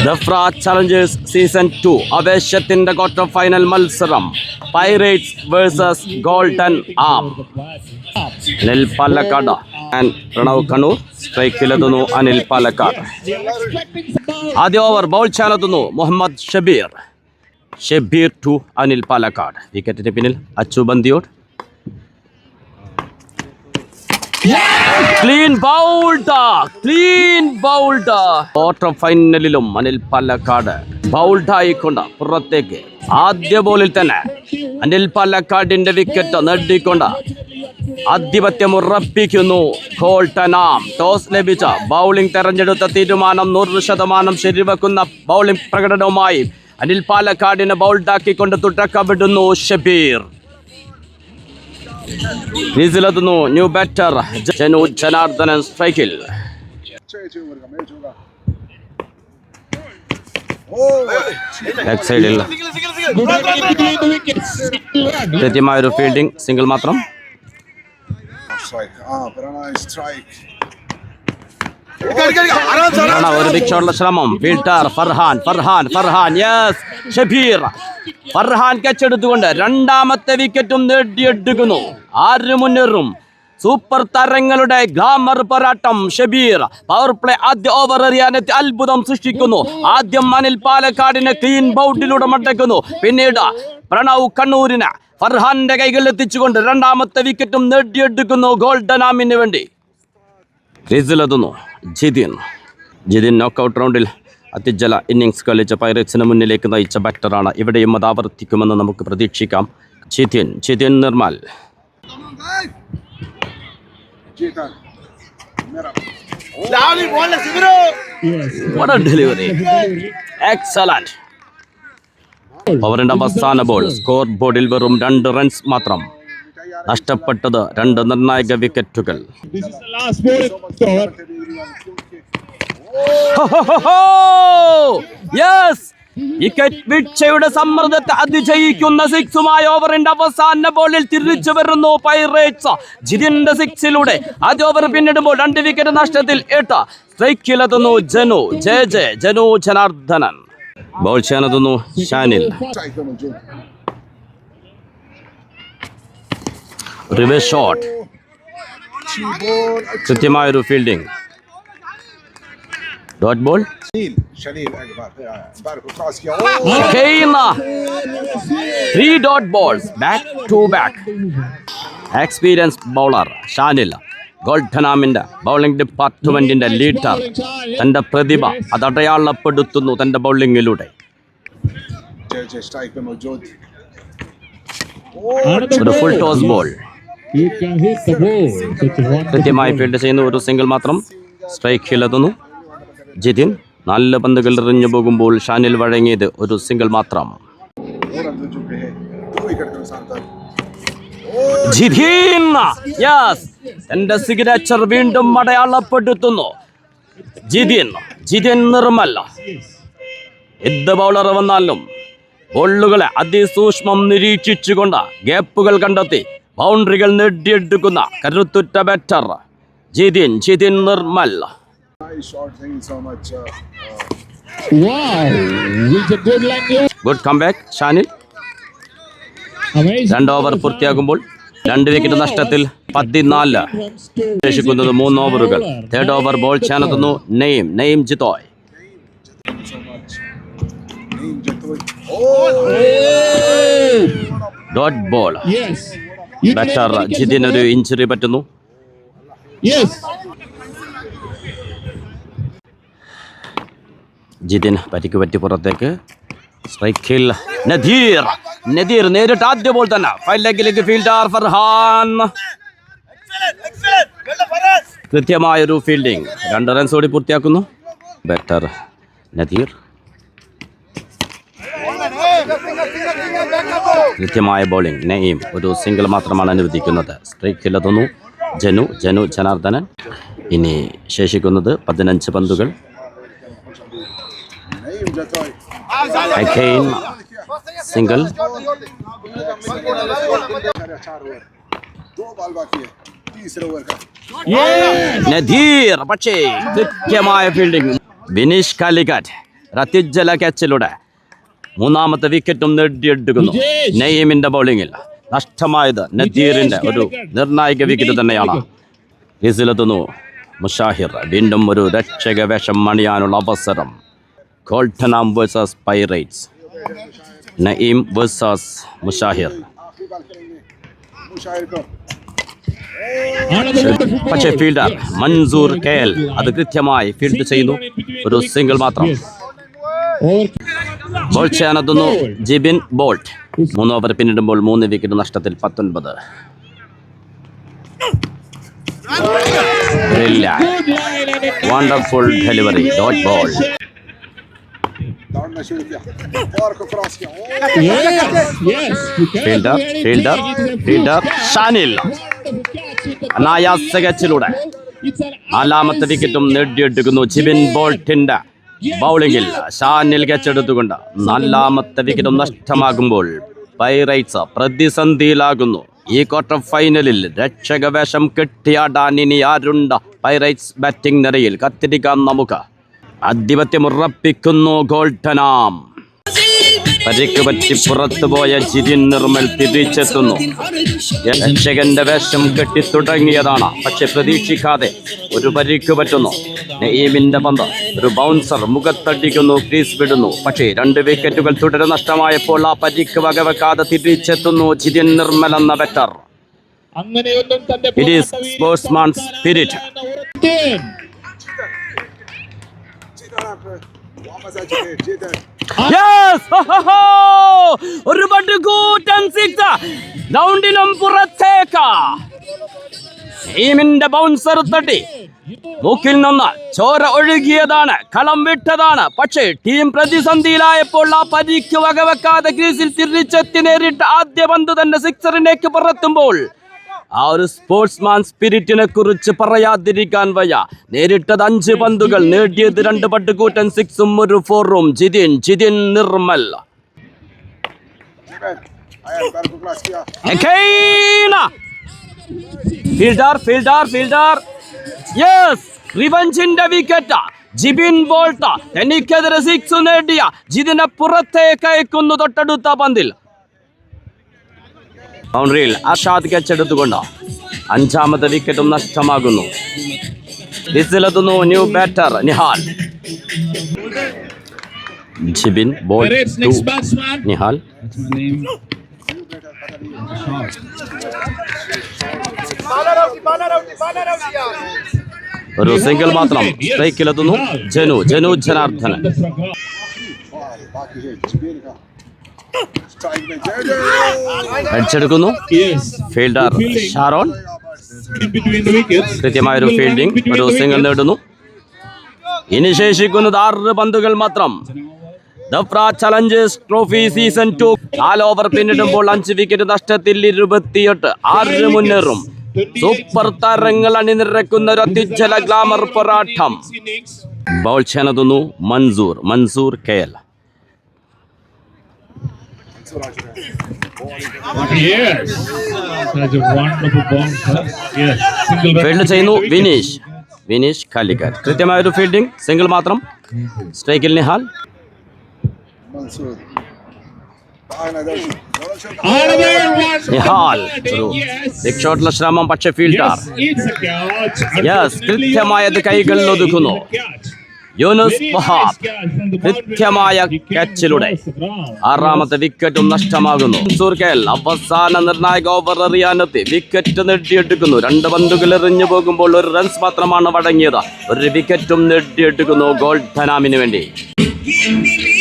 Dhafra Challengers season 2 ആവേശത്തിന്റെ quarter final മത്സരം pirates versus golden arm. Anil Palakkad and Pranav Kannur. സ്ട്രൈക്കിലെത്തുന്നു അനിൽ പാലക്കാട്. ആദ്യ ഓവർ ബൗൾ ചെയ്യാനെത്തുന്നു മുഹമ്മദ് ഷബീർ ടു അനിൽ പാലക്കാട്. വിക്കറ്റിന് പിന്നിൽ Achu Bandiyod. Clean bowled. Quarter ഫൈനലിലും അനിൽ പാലക്കാട് ബൗൾഡായിക്കൊണ്ട് പുറത്തേക്ക്. ആദ്യ ബോളിൽ തന്നെ അനിൽ പാലക്കാടിന്റെ വിക്കറ്റ് നേടിക്കൊണ്ട് ആധിപത്യം ഉറപ്പിക്കുന്നു ഗോൾഡൻ ആം. ടോസ് ലഭിച്ച ബൗളിംഗ് തെരഞ്ഞെടുത്ത തീരുമാനം 100% ശരിവെക്കുന്ന ബൗളിംഗ് പ്രകടനവുമായി അനിൽ പാലക്കാടിനെ ബൗൾഡാക്കിക്കൊണ്ട് തുടക്കമിടുന്നു ഷബീർ. ക്രീസിലെത്തുന്നു ന്യൂ ബാറ്റർ ജനു ജനാർദ്ദനൻ. സ്ട്രൈക്കിൽ ലെഗ് സൈഡിൽ കൃത്യമായൊരു ഫീൽഡിംഗ്. സിംഗിൾ മാത്രം. ഒരു ബിഗ് ഷോട്ടുള്ള ശ്രമം. Fielder Farhan yes. Shabeer Farhan catch എടുത്തുകൊണ്ട് രണ്ടാമത്തെ വിക്കറ്റും നേടിയെടുക്കുന്നു. ആര് മുന്നേറും? സൂപ്പർ താരങ്ങളുടെ ഗ്ലാമർ പോരാട്ടം. ഷബീർ പവർ പ്ലേ ആദ്യ ഓവർ എറിയാനെത്തി അത്ഭുതം സൃഷ്ടിക്കുന്നു. ആദ്യം അനിൽ പാലക്കാടിനെ ക്ലീൻ ബൗണ്ടിലൂടെ മടക്കുന്നു. പിന്നീട് പ്രണവ് കണ്ണൂരിനെ ഫർഹാന്റെ കൈകളിൽ എത്തിച്ചുകൊണ്ട് രണ്ടാമത്തെ വിക്കറ്റും നേടിയെടുക്കുന്നു ഗോൾഡൻ ആമിന് വേണ്ടി. ക്രീസിലെത്തുന്നു ജിതിൻ നോക്കൌട്ട് റൗണ്ടിൽ അത്യുജ്വല ഇന്നിംഗ്സ് കളിച്ച പൈറേറ്റ്സിന് മുന്നിലേക്ക് നയിച്ച ബാറ്ററാണ്. ഇവിടെയും അത് ആവർത്തിക്കുമെന്ന് നമുക്ക് പ്രതീക്ഷിക്കാം. ജിതിൻ നിർമ്മൽ. Delivery excellent. ഓവറിന്റെ അവസാന ബോൾ. സ്കോർ ബോർഡിൽ വെറും 2 റൺസ് മാത്രം. നഷ്ടപ്പെട്ടത് 2 നിർണായക വിക്കറ്റുകൾ. വിക്കറ്റ് വീഴ്ചയുടെ സമ്മർദ്ദത്തെ അതിജയിക്കുന്ന സിക്സുമായി ഓവറിന്റെ അവസാന ബോളിൽ തിരിച്ചു വരുന്നു പൈറേറ്റ്സ്. ജിതിന്റെ സിക്സിലൂടെ ആദ്യ ഓവർ പിന്നിടുമ്പോൾ 2 വിക്കറ്റ് നഷ്ടത്തിൽ 8. സ്ട്രൈക്കിലെത്തുന്നു ജനു ജനാർദ്ദനൻ. ബോൾ ചെയ്യാനെത്തുന്നു ഷാനിൽ. Reverse shot. കൃത്യമായൊരു fielding. Dot ball. 3 dot balls back to back. Experience bowler Shanil golden ആമിന്റെ ബൗളിംഗ് ഡിപ്പാർട്ട്മെന്റിന്റെ ലീഡർ. തന്റെ പ്രതിഭ അത് അടയാളപ്പെടുത്തുന്നു തന്റെ ബൗളിംഗിലൂടെ. ഒരു ഫുൾ ടോസ് ബോൾ. കൃത്യമായി ഫീൽഡ് ചെയ്യുന്ന ഒരു സിംഗിൾ മാത്രം. സ്ട്രൈക്കിലെത്തുന്നു ജിതിൻ. 4 പന്തുകൾ എറിഞ്ഞു പോകുമ്പോൾ ഷാനിൽ വഴങ്ങിയത് ഒരു സിംഗിൾ മാത്രം. ജിതിൻ തന്റെ സിഗ്നേച്ചർ വീണ്ടും അടയാളപ്പെടുത്തുന്നു. ജിതിൻ നിർമ്മൽ. എന്ത് ബൗളർ വന്നാലും ബോളുകളെ അതിസൂക്ഷ്മം നിരീക്ഷിച്ചുകൊണ്ട് ഗ്യാപ്പുകൾ കണ്ടെത്തി ബൗണ്ടറികൾ നേടിയെടുക്കുന്ന കരുത്തുറ്റ batter Jithin Nirmal. Good comeback Shanil. 2 over പൂർത്തിയാകുമ്പോൾ 2 വിക്കറ്റ് നഷ്ടത്തിൽ 14. ശേഷിക്കുന്നത് 3 ഓവറുകൾ. 3rd ഓവർ ബോൾ ചെയ്യാനെത്തുന്നു നെയിം ജിത്തോയ്. Dot ball. ബാറ്റർ ജിതിന് ഒരു ഇഞ്ചുറി പറ്റുന്നു. ജിതിൻ പരിക്ക് പറ്റി പുറത്തേക്ക്. സ്ട്രൈക്കിൽ നദീർ നേരിട്ട് ആദ്യ ബോൾ തന്നെ ഫൈൽ ലെഗിലേക്ക്. ഫീൽഡർ ഫർഹാൻ. കൃത്യമായൊരു ഫീൽഡിംഗ്. 2 റൺസ് ഓടി പൂർത്തിയാക്കുന്നു. ബാറ്റർ നദീർ. കൃത്യമായ ബൗളിംഗ്. നെയിം ഒരു സിംഗിൾ മാത്രമാണ് അനുവദിക്കുന്നത്. സ്ട്രൈക്കിലെത്തുന്നു ജനു ജനാർദ്ദനൻ. ഇനി ശേഷിക്കുന്നത് 15 പന്തുകൾ. Again single. നദീർ പക്ഷേ കൃത്യമായ ഫീൽഡിംഗ്. വിനീഷ് കാലിക്കറ്റ് അത്യുജ്വല ക്യാച്ചിലൂടെ മൂന്നാമത്തെ വിക്കറ്റും നേടിയെടുക്കുന്നു. നയീമിന്റെ ബൗളിങ്ങിൽ നഷ്ടമായത് നദീറിന്റെ ഒരു നിർണായക വിക്കറ്റ് തന്നെയാണ്. ക്രീസിലെത്തുന്നു മുഷാഹിർ. വീണ്ടും ഒരു രക്ഷക വേഷം അണിയാനുള്ള അവസരം. ഗോൾഡനാം വേഴ്സസ് പൈറേറ്റ്സ്. നയീം വേഴ്സസ് മുഷാഹിർ. പക്ഷേ ഫീൽഡർ മൻസൂർ കെൽ അത് കൃത്യമായി ഫീൽഡ് ചെയ്യുന്നു. ഒരു സിംഗിൾ മാത്രം. ബോൾ ചെയ്യാനെത്തുന്നു ജിബിൻ ബോൾട്ട്. 3 ഓവർ പിന്നിടുമ്പോൾ 3 വിക്കറ്റ് നഷ്ടത്തിൽ 19. Wonderful delivery. Dot ball. Fielder Shanil അനായാസ ക്യാച്ചിലൂടെ 4ാമത്തെ വിക്കറ്റും നേടിയെടുക്കുന്നു. ജിബിൻ ബോൾട്ടിന്റെ ബൗളിംഗിൽ ഷാനിൽ ക്യാച്ചെടുത്തുകൊണ്ട് 4ാമത്തെ വിക്കറ്റും നഷ്ടമാകുമ്പോൾ പൈറേറ്റ്സ് പ്രതിസന്ധിയിലാകുന്നു. ഈ ക്വാർട്ടർ ഫൈനലിൽ രക്ഷകവേഷം കെട്ടിയാടാൻ ഇനി ആരുണ്ട്? പൈറേറ്റ്സ് ബാറ്റിംഗ് നിരയിൽ കത്തിരിക്കാൻ നമുക്ക്. ആധിപത്യം ഉറപ്പിക്കുന്നു ഗോൾഡനാം. പരിക്ക് പറ്റി പുറത്തുപോയ ജിതിൻ നിർമ്മൽ തിരിച്ചെത്തുന്നു. രക്ഷകന്റെ വേഷം കെട്ടിത്തുടങ്ങിയതാണ്. പക്ഷെ പ്രതീക്ഷിക്കാതെ ഒരു പരിക്ക് പറ്റുന്നു. നയീമിന്റെ പന്ത് ഒരു ബൗൺസർ മുഖത്തടിക്കുന്നു. ക്രീസ് വിടുന്നു. പക്ഷേ 2 വിക്കറ്റുകൾ തുടരെ നഷ്ടമായപ്പോൾ ആ പരിക്ക് വകവെക്കാതെ തിരിച്ചെത്തുന്നു ജിതിൻ നിർമ്മൽ എന്ന batter. It is sportsman spirit. ഒരു പട്ടുകൂറ്റൻ സിക്സ് ഗ്രൗണ്ടിനും പുറത്തേക്ക്. ടീമിന്റെ ബൗൺസർ തട്ടി മൂക്കിൽ നിന്ന് ചോര ഒഴുകിയതാണ്. കളം വിട്ടതാണ്. പക്ഷേ ടീം പ്രതിസന്ധിയിലായപ്പോൾ ആ പരിക്ക് വകവെക്കാതെ ക്രീസിൽ തിരിച്ചെത്തി നേരിട്ട ആദ്യ പന്ത് തന്നെ സിക്സറിലേക്ക് പറത്തുമ്പോൾ ആ ഒരു സ്പോർട്സ്മാൻ സ്പിരിറ്റിനെ കുറിച്ച് പറയാതിരിക്കാൻ വയ്യ. നേരിട്ടത് 5 പന്തുകൾ, നേടിയത് 2 പട്ടുകൂറ്റൻ സിക്സും 1 4ഉം. ജിതിൻ നിർമ്മൽ. ഫീൽഡർ യെസ്, റിവഞ്ചിന്റെ വിക്കറ്റ്. ജിബിൻ ബോൾട്ട് തനിക്കെതിരെ 6 നേടിയ ജിതിനെ പുറത്തേക്ക് അയക്കുന്നു തൊട്ടടുത്ത പന്തിൽ. ബൗണ്ടറിയിൽ അഷാദ് ക്യാച്ചെടുത്തുകൊണ്ട് 5ാമത്തെ വിക്കറ്റും നഷ്ടമാകുന്നു. ഇതിലെത്തുന്നു new batter Nihal. Jibin ball Nihal. ഒരു സിംഗിൾ മാത്രം. സ്ട്രൈക്കിലെത്തുന്നു ജനു ജനാർദ്ദനൻ. അടിച്ചെടുക്കുന്നു ഫീൽഡർ ഷാരോൺ. കൃത്യമായൊരു ഫീൽഡിംഗ്. ഒരു സിംഗിൾ നേടുന്നു. ഇനി ശേഷിക്കുന്നത് 6 പന്തുകൾ മാത്രം. ദഫ്ര ചലഞ്ചേഴ്സ് ട്രോഫി സീസൺ 2 4 ഓവർ പിന്നിടുമ്പോൾ 5 വിക്കറ്റ് നഷ്ടത്തിൽ 28. 6 മുന്നേറും. സൂപ്പർ താരങ്ങൾ അണിനിരക്കുന്ന ഒരു അത്യുജ്വല ഗ്ലാമർ പോരാട്ടം. ബൗൾ ചെയ്യാനെത്തുന്നു മൻസൂർ കെൽ. ഫീൽഡ് ചെയ്യുന്നു വിനീഷ് കാലിക്കറ്റ്. കൃത്യമായൊരു ഫീൽഡിംഗ്. സിംഗിൾ മാത്രം. സ്ട്രൈക്കിൽ നിഹാൽ. ഒരു ബിഗ് ഷോട്ടിലെ ശ്രമം. പക്ഷെ ഫീൽഡർ കൃത്യമായത് കൈകളിൽ ഒതുക്കുന്നു. യൂനുസ് വഹാബ് കൃത്യമായ ക്യാച്ചിലൂടെ 6ാമത്തെ വിക്കറ്റും നഷ്ടമാകുന്നു. മൻസൂർ കെൽ അവസാന നിർണായക ഓവർ എറിയാനെത്തി വിക്കറ്റ് നേടിയെടുക്കുന്നു. 2 പന്തുകൾ എറിഞ്ഞു പോകുമ്പോൾ 1 റൺസ് മാത്രമാണ് വഴങ്ങിയത്. 1 വിക്കറ്റും നേടിയെടുക്കുന്നു ഗോൾഡനാമിന് വേണ്ടി.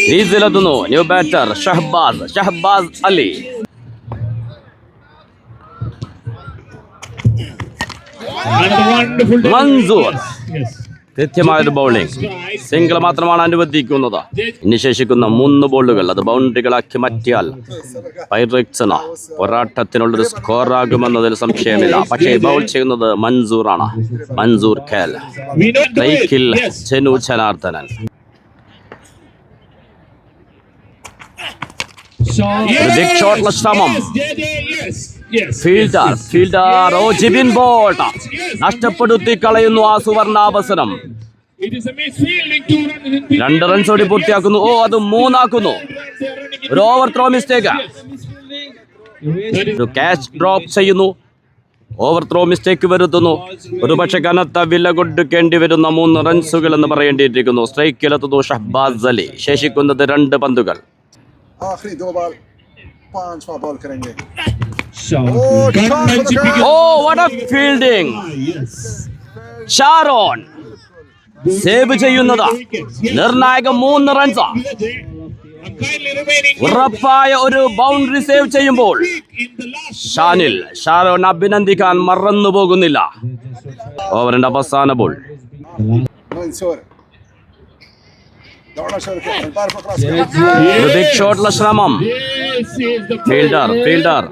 ക്രീസിലെത്തുന്നു ന്യൂ ബാറ്റർ ഷഹബാസ് അലി. മൻസൂർ കൃത്യമായൊരു ബൗളിംഗ്. സിംഗിൾ മാത്രമാണ് അനുവദിക്കുന്നത്. ഇനി ശേഷിക്കുന്ന 3 ബോളുകൾ അത് ബൗണ്ടറികളാക്കി മാറ്റിയാൽ പൈറേറ്റ്സിന് പോരാട്ടത്തിനുള്ളൊരു സ്കോറാകുമെന്നതിൽ സംശയമില്ല. പക്ഷേ ബൗൾ ചെയ്യുന്നത് മൻസൂറാണ്. മൻസൂർ ഖേൽ. സ്ട്രൈക്കിൽ ജനു ജനാർദ്ദനൻ. ബിഗ് ഷോട്ടിലെ ശ്രമം. ഫീൽഡർ ജിബിൻ ബോൾട്ട് നഷ്ടപ്പെടുത്തി കളയുന്നു ആ സുവർണാവസരം. It is a misfielding, 2 runs in field. 2 റൺസോടി പൂർത്തിയാക്കുന്നു. ഓ, അത് 3 ആക്കുന്നു. ഒരു ഓവർ ത്രോ മിസ്റ്റേക്ക്. ഒരു ക്യാച്ച് ഡ്രോപ്പ് ചെയ്യുന്നു. ഓവർ ത്രോ മിസ്റ്റേക്ക് വരുത്തുന്നു. ഒരു പക്ഷെ കനത്ത വില കൊടുക്കേണ്ടി വരുന്ന 3 റൺസുകൾ എന്ന് പറയേണ്ടിയിരിക്കുന്നു. സ്ട്രൈക്കിലെത്തുന്നു ഷഹ്ബാസ് അലി. ശേഷിക്കുന്നത് 2 പന്തുകൾ. आखिरी 2 बॉल 5 बॉल करेंगे. ഓ, what a fielding. Sharon save ചെയ്യുന്നത് നിർണായക 3 റൺസ്. ഉറപ്പായ ഒരു ബൗണ്ടറി സേവ് ചെയ്യുമ്പോൾ ഷാരോൺ അഭിനന്ദിക്കാൻ മറന്നു പോകുന്നില്ല. ഓവറിന്റെ അവസാന ബോൾ. ബിഗ് ഷോട്ടുള്ള ശ്രമം. ഫീൽഡർ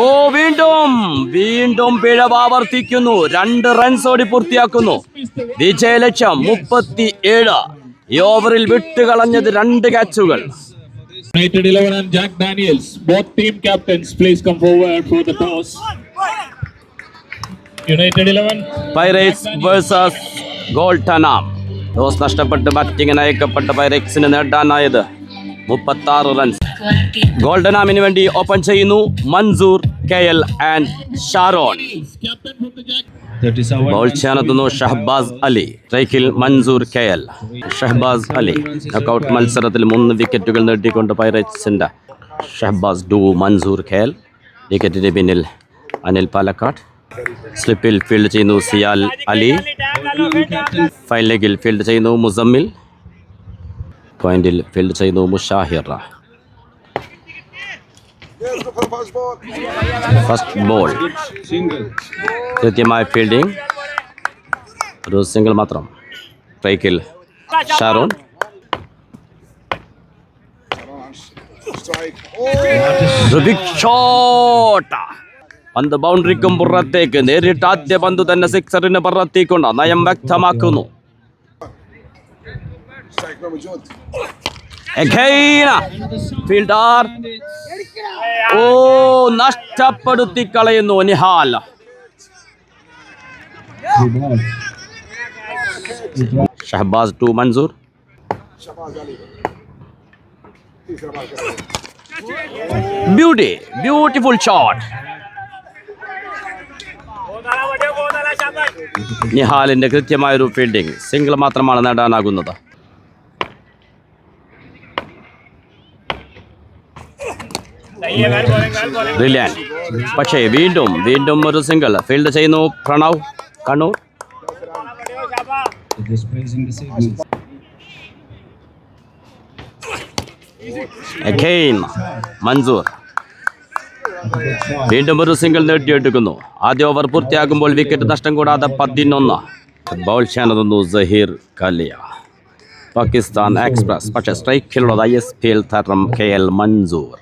ഓ, വീണ്ടും പിഴവ് ആവർത്തിക്കുന്നു. 2 റൺസോടി പൂർത്തിയാക്കുന്നു. വിജയലക്ഷ്യം 37. ഈ ഓവറിൽ വിട്ടുകളഞ്ഞത് 2 ക്യാച്ചുകൾ. United 11 and Jack Daniels, both team captains, please come forward for the toss. United 11 pirates versus golden arm. Toss നഷ്ടപ്പെട്ട് ബാറ്റിംഗിന് അയക്കപ്പെട്ട പൈറേറ്റ്സിന് നേടാനായത് 36 റൺസ്. ഗോൾഡനാമിന് വേണ്ടി ഓപ്പൺ ചെയ്യുന്നു Mansoor, KL and Sharon. Bowl ചെയ്യാനെത്തുന്നു ഷഹ്ബാസ് അലി. സ്ട്രൈക്കിൽ മൻസൂർ, KL. ഷഹ്ബാസ് അലി നോക്കൌട്ട് മത്സരത്തിൽ 3 വിക്കറ്റുകൾ നേടിക്കൊണ്ട് പൈറേറ്റ്സിന്റെ ഷഹ്ബാസ് ഡു മൻസൂർ, KL. വിക്കറ്റിന് പിന്നിൽ അനിൽ പാലക്കാട്. സ്ലിപ്പിൽ ഫീൽഡ് ചെയ്യുന്നു സിയാൽ അലി. ഫൈൻ ലെഗിൽ ഫീൽഡ് ചെയ്യുന്നു മുസമ്മിൽ. പോയിന്റിൽ ഫീൽഡ് ചെയ്യുന്നു മുഷാഹിർ. ഫസ്റ്റ് ബോൾ കൃത്യമായ ഫീൽഡിംഗ്. ഒരു സിംഗിൾ മാത്രം. സ്ട്രൈക്കിൽ ഷാരോൺ. Big shot. പന്ത് ബൗണ്ടറിക്കും പുറത്തേക്ക്. നേരിട്ട് ആദ്യ പന്ത് തന്നെ സിക്സറിന് പുറത്തേക്കൊണ്ട് നയം വ്യക്തമാക്കുന്നു. ഫീൽഡർ ഓ, നഷ്ടപ്പെടുത്തി കളയുന്നു Nihal. Shahbaz to Mansoor. Beautiful shot. നിഹാലിന്റെ കൃത്യമായൊരു ഫീൽഡിംഗ്. സിംഗിൾ മാത്രമാണ് നേടാനാകുന്നത്. ബ്രില്യൻറ്റ്. പക്ഷേ വീണ്ടും ഒരു സിംഗിൾ. ഫീൽഡ് ചെയ്യുന്നു പ്രണവ്, കണ്ണൂർ. അഗൈൻ മൻസൂർ. വീണ്ടും ഒരു സിംഗിൾ നേടിയെടുക്കുന്നു. ആദ്യ ഓവർ പൂർത്തിയാകുമ്പോൾ വിക്കറ്റ് നഷ്ടം കൂടാതെ 11. ബൗൾ ചെയ്യാനെത്തുന്നു സഹീർ കാലിയ, പാകിസ്ഥാൻ എക്സ്പ്രസ്. പക്ഷേ സ്ട്രൈക്കിലുള്ളത് ISPL താരം KL മൻസൂർ.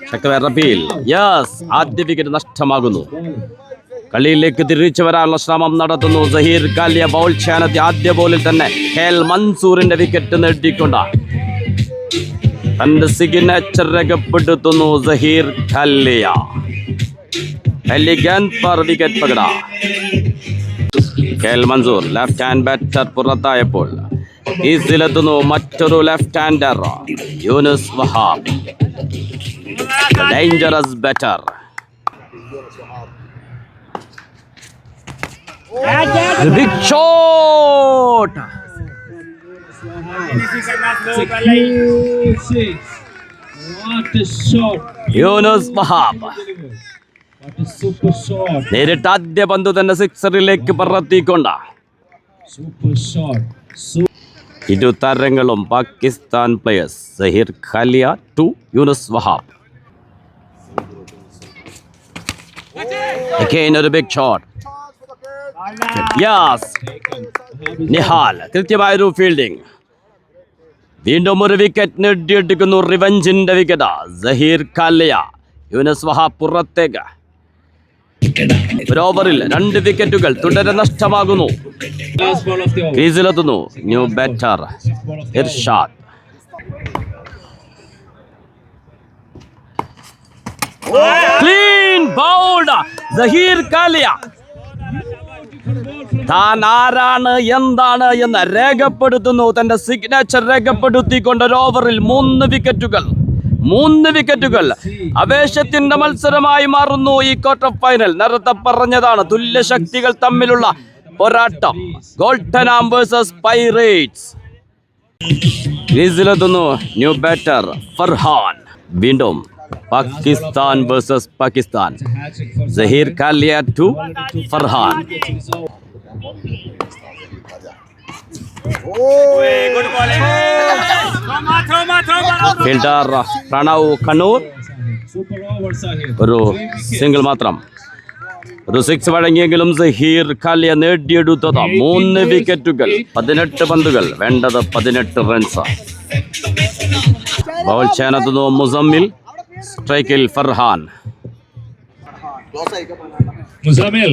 ശക്തമായ റബീൽ. ആദ്യ വിക്കറ്റ് നഷ്ടമാകുന്നു. കളിയിലേക്ക് തിരിച്ചു വരാനുള്ള ശ്രമം നടത്തുന്നു സഹീർ കാലിയ. ബൗൾ ചെയ്യാനെത്തിയ ആദ്യ ബോളിൽ തന്നെ KL മൻസൂറിന്റെ വിക്കറ്റ് നേടിക്കൊണ്ട് തന്റെ സിഗ്നേച്ചർ രേഖപ്പെടുത്തുന്നു സഹീർ കാലിയ. എലിഗന്റ് पर विकेट पकड़ा. KL Mansoor left hand batter പുറത്തായപ്പോൾ ഈസിലെത്തുന്നു മറ്റൊരു left hander Younus Wahab. Dangerous batter. Big shot. Younus Wahab നേരിട്ട് ആദ്യ പന്ത് തന്നെ സിക്സറിലേക്ക് പറത്തിക്കൊണ്ട് ഇരു താരങ്ങളും പാകിസ്ഥാൻ പ്ലേയേഴ്സ്. സഹീർ ഖാലിയ ടു യൂനുസ് വഹാബ്. ഒരു ബിഗ് ഷോട്ട്. നിഹാൽ കൃത്യമായൊരു ഫീൽഡിംഗ്. വീണ്ടും ഒരു വിക്കറ്റ് നേടിയെടുക്കുന്നു. റിവഞ്ചിന്റെ വിക്കറ്റ്. സഹീർ ഖാലിയ. യൂനുസ് വഹാബ് പുറത്തേക്ക്. ഒരു ഓവറിൽ 2 വിക്കറ്റുകൾ തുടരെ നഷ്ടമാകുന്നു. ക്രീസിലെത്തുന്നു new batter Irshad. Clean bowled Zaheer കാലിയ. താൻ ആരാണ് എന്താണ് എന്ന് രേഖപ്പെടുത്തുന്നു. തന്റെ സിഗ്നേച്ചർ രേഖപ്പെടുത്തിക്കൊണ്ട് ഒരു ഓവറിൽ 3 വിക്കറ്റുകൾ. ആവേശത്തിന്റെ മത്സരമായി മാറുന്നു ഈ ക്വാർട്ടർ ഫൈനൽ. നേരത്തെ പറഞ്ഞതാണ്, തുല്യ ശക്തികൾ തമ്മിലുള്ള പോരാട്ടം. Golden arm versus pirates. ക്രീസിലെത്തുന്നു ന്യൂ ബാറ്റർ ഫർഹാൻ. വീണ്ടും Pakistan versus Pakistan. Zaheer Kaliya to Farhan. Fielder Pranav Kannur. ഒരു സിംഗിൾ മാത്രം. ഒരു 6 വഴങ്ങിയെങ്കിലും സഹീർ കാലിയ നേടിയെടുത്തത് 3 വിക്കറ്റുകൾ. 18 പന്തുകൾ, വേണ്ടത് 18 റൺസ്. ബൗൾ ചെയ്യാനെത്തുന്നു മുസമ്മിൽ. സ്ട്രൈക്കിൽ ഫർഹാൻ. Muzammil.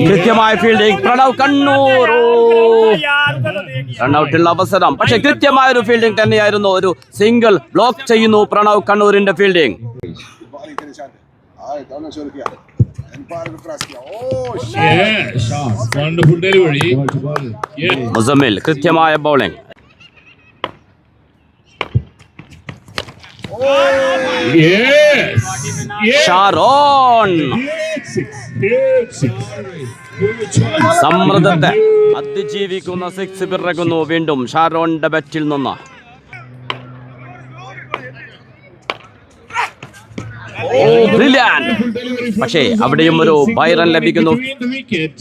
കൃത്യമായ ഫീൽഡിംഗ് പ്രണവ് കണ്ണൂർ. റൺഔട്ടുള്ള അവസരം, പക്ഷെ കൃത്യമായ ഒരു ഫീൽഡിംഗ് തന്നെയായിരുന്നു. ഒരു സിംഗിൾ ബ്ലോക്ക് ചെയ്യുന്നു പ്രണവ് കണ്ണൂരിന്റെ fielding. Yes. Wonderful delivery. Yes. Muzammil കൃത്യമായ bowling. Yes. Yes. Sharon Huge six. സമ്മർദ്ദത്തെ അതിജീവിക്കുന്ന 6 പിറകുന്നു വീണ്ടും ഷാരോണിന്റെ ബാറ്റിൽ നിന്ന്. പക്ഷേ അവിടെയും ഒരു ബൈറൺ ലഭിക്കുന്നു.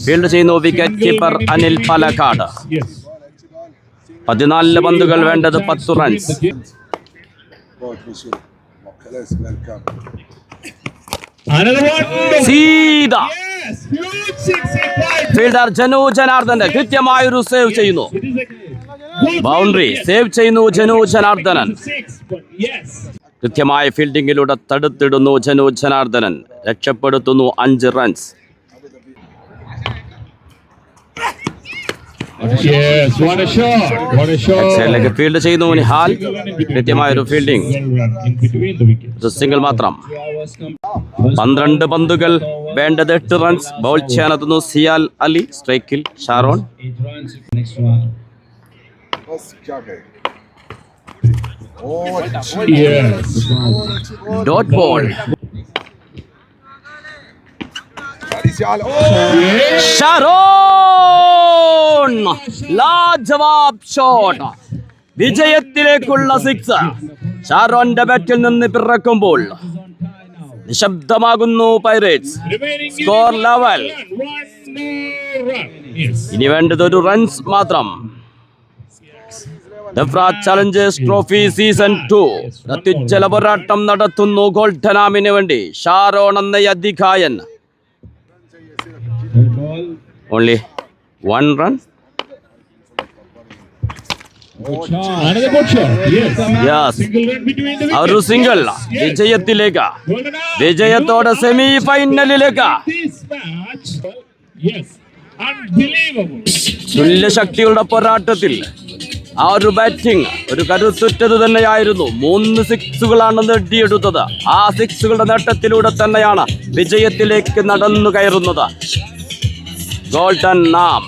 ഫീൽഡ് ചെയ്യുന്നു വിക്കറ്റ് കീപ്പർ അനിൽ പാലക്കാട്. 14 പന്തുകൾ, വേണ്ടത് 10 റൺസ്. സീത ഫീൽഡർ ജനു ജനാർദ്ദനൻ കൃത്യമായൊരു സേവ് ചെയ്യുന്നു. ബൗണ്ടറി സേവ് ചെയ്യുന്നു ജനു ജനാർദ്ദനൻ. കൃത്യമായ ഫീൽഡിങ്ങിലൂടെ തടുത്തിടുന്നു ജനു ജനാർദ്ദനൻ. രക്ഷപ്പെടുത്തുന്നു 5 runs. Yes, what a shot! What a shot! എക്സൈഡിലേക്ക് ഫീൽഡ് ചെയ്യുന്നു നിഹാൽ. കൃത്യമായൊരു fielding. Well run in between the wickets. Single മാത്രം. 12 പന്തുകൾ, വേണ്ടത് 8 റൺസ്. ബൗൾ ചെയ്യാനെത്തുന്നു സിയാൽ അലി. സ്ട്രൈക്കിൽ Sharon. 8 runs. Next one. Yes. Dot ball. Sharon ലാജവാബ് ഷോട്ട്. വിജയത്തിലേക്കുള്ള 6 ഷാരോന്റെ ബാറ്റിൽ നിന്ന് പിറക്കുമ്പോൾ നിശബ്ദമാകുന്നു pirates. Remaining score level. one more run. Yes. ഇനി വേണ്ടത് ഒരു റൺസ് മാത്രം. ദഫ്രാത്ത് ചലഞ്ചേഴ്സ് ട്രോഫി സീസൺ 2 അത്യുജ്വല പോരാട്ടം നടത്തുന്നു ഗോൾഡനാമിന് വേണ്ടി. ഷാരോൺ എന്ന അധികായൻ. Only 1 run. Another good shot. Yes. Yes, Single run between the ഒരു wickets. സിംഗിൾ വിജയത്തിലേക്ക്. Golden arm. വിജയത്തോടെ സെമി ഫൈനലിലേക്ക്. This match. Yes. Unbelievable. തുല്യ ശക്തികളുടെ പോരാട്ടത്തിൽ ആ ഒരു ബാറ്റിംഗ് ഒരു കരുത്തുറ്റത് തന്നെയായിരുന്നു. 3 സിക്സുകളാണ് നേടിയെടുത്തത്. ആ 6കളുടെ നേട്ടത്തിലൂടെ തന്നെയാണ് വിജയത്തിലേക്ക് നടന്നു കയറുന്നത് ഗോൾഡൻ നാം.